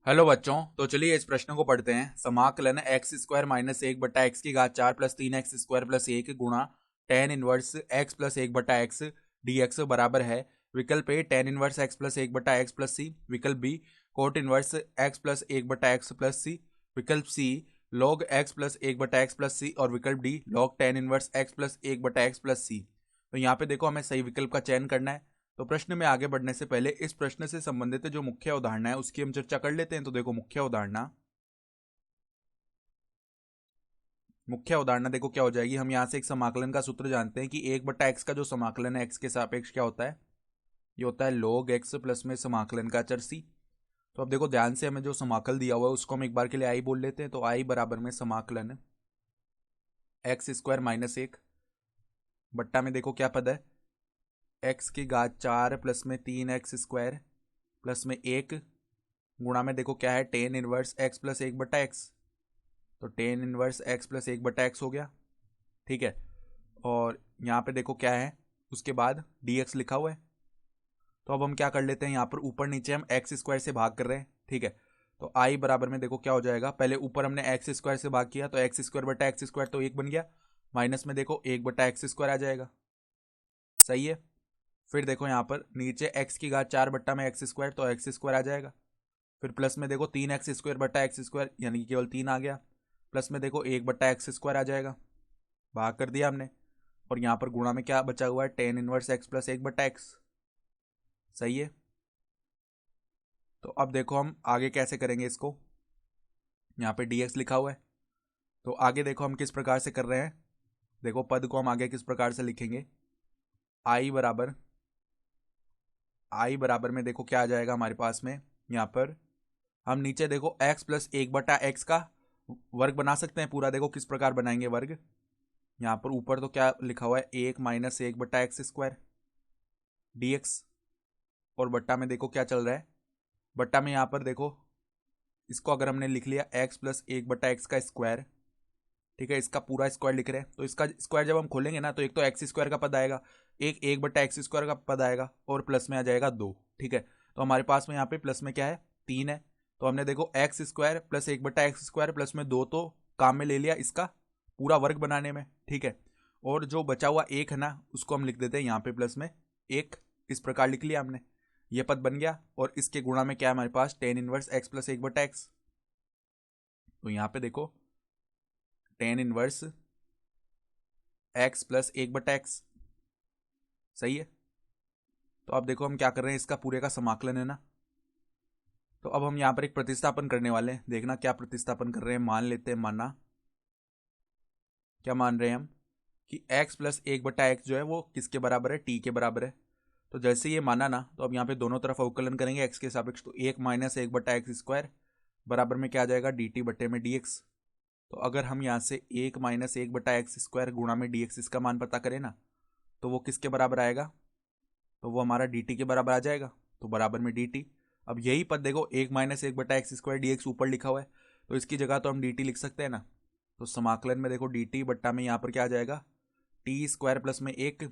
Hello बच्चों, तो चलिए इस प्रश्न को पढ़ते हैं। समाकलन एक्स स्क्वायर माइनस एक बटा एक्स की घात चार प्लस तीन एक्स स्क्वायर प्लस एक गुणा टेन इनवर्स एक्स प्लस एक बटा एक्स डी एक्स बराबर है। विकल्प A tan inverse x plus एक बटा एक्स प्लस सी, विकल्प B cot inverse x plus एक बटा एक्स प्लस सी, विकल्प सी लॉग एक्स प्लस एक बटा एक्स प्लस सी और विकल्प D log ten inverse x plus एक बटा एक्स प्लस सी। तो यहाँ पे देखो हमें सही विकल्प का चयन करना है। तो प्रश्न में आगे बढ़ने से पहले इस प्रश्न से संबंधित जो मुख्य उदाहरण है उसकी हम चर्चा कर लेते हैं। तो देखो मुख्य उदाहरण देखो क्या हो जाएगी। हम यहाँ से एक समाकलन का सूत्र जानते हैं कि एक बट्टा एक्स का जो समाकलन है एक्स के सापेक्ष क्या होता है, ये होता है log एक्स प्लस में समाकलन का चर सी। तो अब देखो ध्यान से, हमें जो समाकल दिया हुआ है उसको हम एक बार के लिए आई बोल लेते हैं। तो आई बराबर में समाकलन एक्स स्क्वायर माइनस एक बट्टा में देखो क्या पद है, एक्स की घात चार प्लस में तीन एक्स स्क्वायर प्लस में एक गुणा में देखो क्या है, टेन इनवर्स एक्स प्लस एक बट्टा एक्स। तो टेन इनवर्स एक्स प्लस एक बटा एक्स हो गया, ठीक है। और यहाँ पे देखो क्या है, उसके बाद डी एक्स लिखा हुआ है। तो अब हम क्या कर लेते हैं, यहाँ पर ऊपर नीचे हम एक्स स्क्वायर से भाग कर रहे हैं, ठीक है। तो आई बराबर में देखो क्या हो जाएगा, पहले ऊपर हमने एक्स स्क्वायर से भाग किया तो एक्स स्क्वायर बटा एक्स स्क्वायर तो एक बन गया, माइनस में देखो एक बटा एक्स स्क्वायर आ जाएगा, सही है। फिर देखो यहाँ पर नीचे एक्स की घात चार बट्टा में एक्स स्क्वायर तो एक्स स्क्वायर आ जाएगा। फिर प्लस में देखो तीन एक्स स्क्वायर बटा एक्स स्क्वायर यानी कि केवल तीन आ गया, प्लस में देखो एक बट्टा एक्स स्क्वायर आ जाएगा, भाग कर दिया हमने। और यहाँ पर गुणा में क्या बचा हुआ है, टेन इनवर्स एक्स प्लस एक बट्टा एक्स, सही है। तो अब देखो हम आगे कैसे करेंगे इसको, यहाँ पे dx लिखा हुआ है। तो आगे देखो हम किस प्रकार से कर रहे हैं, देखो पद को हम आगे किस प्रकार से लिखेंगे। आई बराबर में देखो क्या आ जाएगा हमारे पास में, यहाँ पर हम नीचे देखो x प्लस एक बटा एक्स का वर्ग बना सकते हैं पूरा। देखो किस प्रकार बनाएंगे वर्ग, यहाँ पर ऊपर तो क्या लिखा हुआ है, एक माइनस एक बटा एक्स स्क्वायर dx, और बट्टा में देखो क्या चल रहा है, बट्टा में यहाँ पर देखो इसको अगर हमने लिख लिया एक्स प्लस एक बटा एक्स का स्क्वायर, ठीक है, इसका पूरा स्क्वायर लिख रहे हैं। तो इसका स्क्वायर जब हम खोलेंगे ना तो एक तो एक्स स्क्वायर का पद आएगा, एक एक बटा एक्स स्क्वायर का पद आएगा और प्लस में आ जाएगा दो, ठीक है। तो हमारे पास में यहाँ पे प्लस में क्या है, तीन है। तो हमने देखो एक्स स्क्वायर प्लस एक बटा एक्स स्क्वायर प्लस में दो तो काम में ले लिया इसका पूरा वर्ग बनाने में, ठीक है। और जो बचा हुआ एक है ना उसको हम लिख देते हैं यहाँ पे प्लस में एक, इस प्रकार लिख लिया हमने, ये पद बन गया। और इसके गुणा में क्या है हमारे पास, टेन इनवर्स एक्स प्लस एक बटा एक्स। तो यहाँ पे देखो टेन इनवर्स एक्स प्लस एक बटा एक्स, सही है। तो अब देखो हम क्या कर रहे हैं, इसका पूरे का समाकलन है ना। तो अब हम यहाँ पर एक प्रतिस्थापन करने वाले हैं, देखना क्या प्रतिस्थापन कर रहे हैं। मान लेते हैं, माना क्या मान रहे हैं हम कि x प्लस एक बटा एक्स जो है वो किसके बराबर है, t के बराबर है। तो जैसे ये माना ना तो अब यहाँ पे दोनों तरफ अवकलन करेंगे x के सापेक्ष। तो एक माइनस एक बटा एक्स स्क्वायर बराबर में क्या आ जाएगा, डी टी बटे में डी एक्स। तो अगर हम यहाँ से एक माइनस एक बटा एक्स स्क्वायर गुणा में डी एक्स इसका मान पता करें ना तो वो किसके बराबर आएगा, तो वो हमारा डी टी के बराबर आ जाएगा। तो बराबर में डी टी। अब यही पद देखो एक माइनस एक बटा एक्स स्क्वायर डी एक्स ऊपर लिखा हुआ है तो इसकी जगह तो हम डी टी लिख सकते हैं ना। तो समाकलन में देखो डी टी बट्टा में यहाँ पर क्या आ जाएगा, टी स्क्वायर प्लस में एक,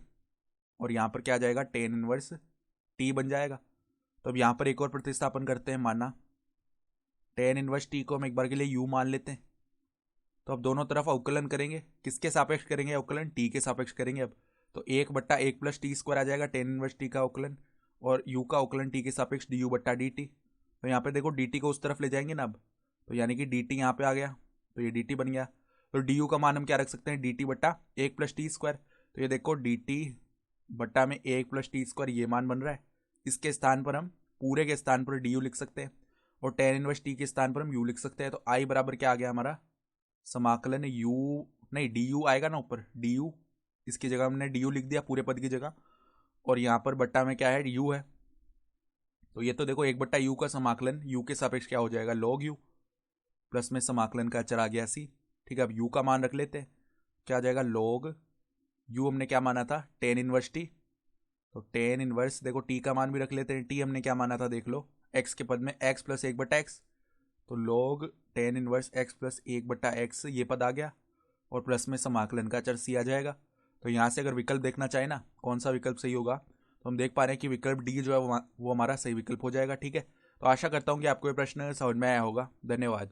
और यहाँ पर क्या आ जाएगा, टेन इनवर्स टी बन जाएगा। तो अब यहाँ पर एक और प्रतिस्थापन करते हैं, माना टेन इनवर्स टी को हम एक बार के लिए यू मान लेते हैं। तो अब दोनों तरफ अवकलन करेंगे, किसके सापेक्ष करेंगे अवकलन, टी के सापेक्ष करेंगे। अब तो एक बट्टा एक प्लस टी स्क्वायर आ जाएगा, टेन इनवर्स टी का अवकलन, और यू का अवकलन टी के सापेक्ष डी यू बट्टा डी टी। तो यहाँ पे देखो डी टी को उस तरफ ले जाएंगे ना अब, तो यानी कि डी टी यहाँ पे आ गया तो ये डी टी बन गया। तो डी यू का मान हम क्या रख सकते हैं, डी टी बट्टा एक प्लस टी स्क्वायर। तो ये देखो डी टी बट्टा में एक प्लस टी स्क्वायर ये मान बन रहा है। इसके स्थान पर हम पूरे के स्थान पर डी यू लिख सकते हैं और टेन इनवर्स टी के स्थान पर हम यू लिख सकते हैं। तो आई बराबर क्या आ गया हमारा, समाकलन यू, नहीं डी यू आएगा ना ऊपर, डी यू, इसकी जगह हमने डी यू लिख दिया पूरे पद की जगह, और यहाँ पर बट्टा में क्या है, यू है। तो ये तो देखो एक बट्टा यू का समाकलन यू के सापेक्ष क्या हो जाएगा, लॉग यू, प्लस में समाकलन का अचर आ गया सी, ठीक है। अब यू का मान रख लेते हैं, क्या आ जाएगा, लॉग यू हमने क्या माना था, टेन इनवर्स टी। तो टेन इनवर्स देखो टी का मान भी रख लेते हैं, टी हमने क्या माना था देख लो, एक्स के पद में एक्स प्लस एक बटा एक्स। तो log ten inverse x plus एक बटा एक्स ये पद आ गया, और प्लस में समाकलन का चर सी आ जाएगा। तो यहाँ से अगर विकल्प देखना चाहे ना कौन सा विकल्प सही होगा, तो हम देख पा रहे हैं कि विकल्प डी जो है वो हमारा सही विकल्प हो जाएगा, ठीक है। तो आशा करता हूँ कि आपको ये प्रश्न समझ में आया होगा। धन्यवाद।